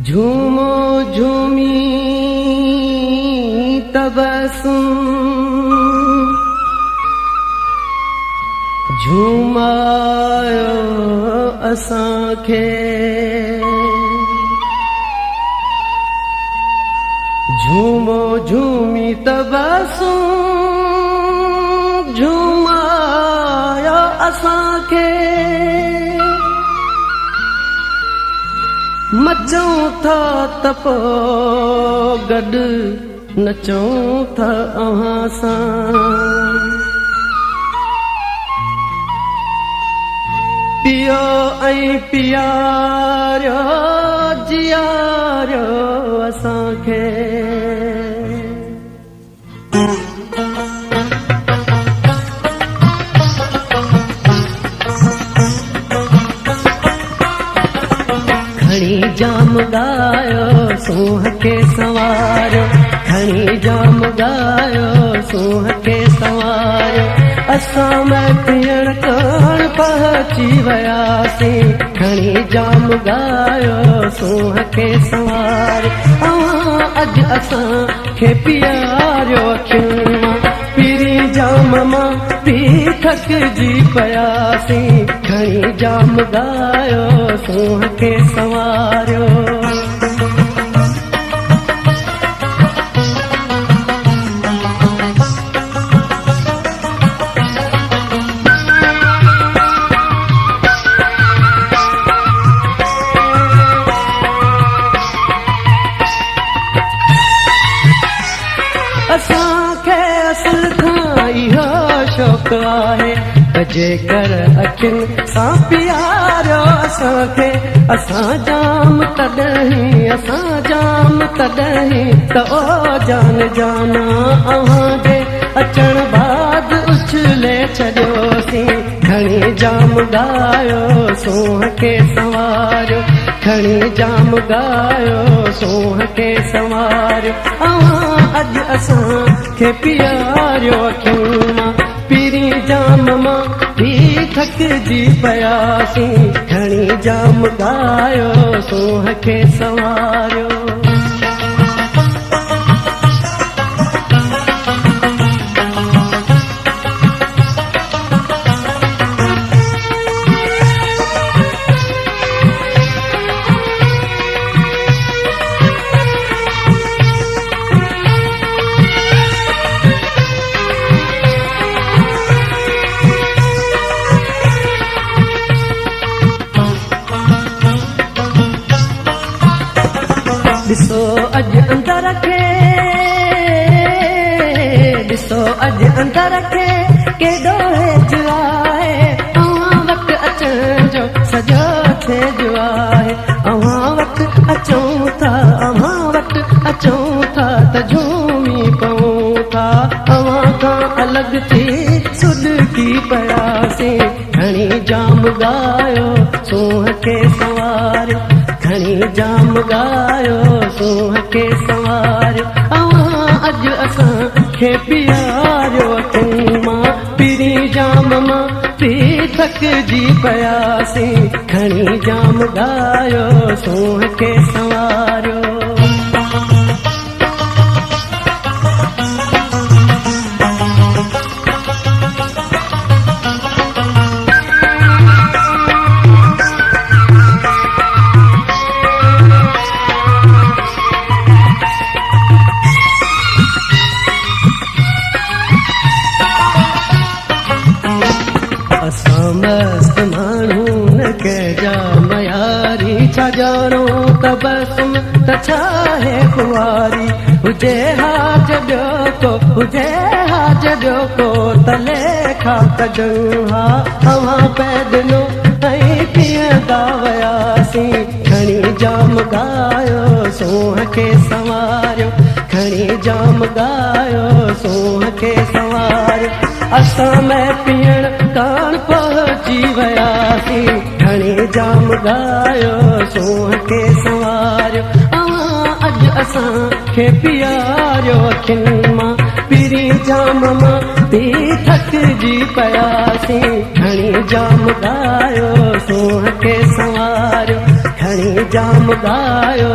झूमो झूमी तबसुम झूमायो असांखे झूमो झूमी तबसुम झूमायो असांखे मचूं था त पोइ गॾु नचूं था अव्हां सां पियो ऐं पियारियो जियारियो असांखे खणी जाम गायो सूंह खे संवारियो खणी जाम गायो सूंह खे संवारियो असां में पीअण कण पहुची वियासीं खणी जाम गायो सूंह खे संवारियो अॼु असांखे पीआरियो अखियुनि मां पीरी जाम मां पी थकिजी पियासीं खणी जाम गायो सूंह खे संवारियो असांखे असल खां इहो शौक़ु आहे जेकर अखियुनि सां पीआरियो असांखे असां जाम तॾहिं त ओ जान जाना अव्हांजे अचण बाद उछले छॾियोसीं खणी जाम गायो सूंह खे संवारियो खणी जाम गायो सूंह खे संवारियो अॼु असांखे पीआरियो अखियुनि मां पीरी जाम मां पी थकिजी पियासीं खणी जाम गायो सूंह खे संवारियो ॾिसो अॼु अंदर खे केॾो हेज आहे अव्हां वटि अचण जो सॼो तेज आहे अव्हां वटि अचूं था त झूमी पऊं था अव्हां खां अलॻि थी सुॾकी पियासीं खणी जाम गायो सूंह खे संवारियो खणी जाम गायो सूंह खे संवारियो अॼु असांखे पीआरियो अखियुनि मां पीरी जाम मां पी थकिजी पियासीं खणी जाम गायो सूंह खे संवारियो मस्त माण्हू न कहिजा मयारी छा ॼाणो तबसुम त छा आहे कुंवारी हुजे हाज ॿियो को तले खां कढूं हा अव्हां पैदलो ऐं पीअंदा वियासीं खणी जाम गायो सूंह खे संवारियो खणी जाम गायो सूंह खे संवारियो असां में पीअण कान पहुची वियासीं खणी जाम गायो सूंह खे संवारियो अॼु असांखे पीआरियो अखियुनि मां पीरी जाम मां पी थकिजी पियासीं खणी जाम गायो सूंह खे संवारियो खणी जाम गायो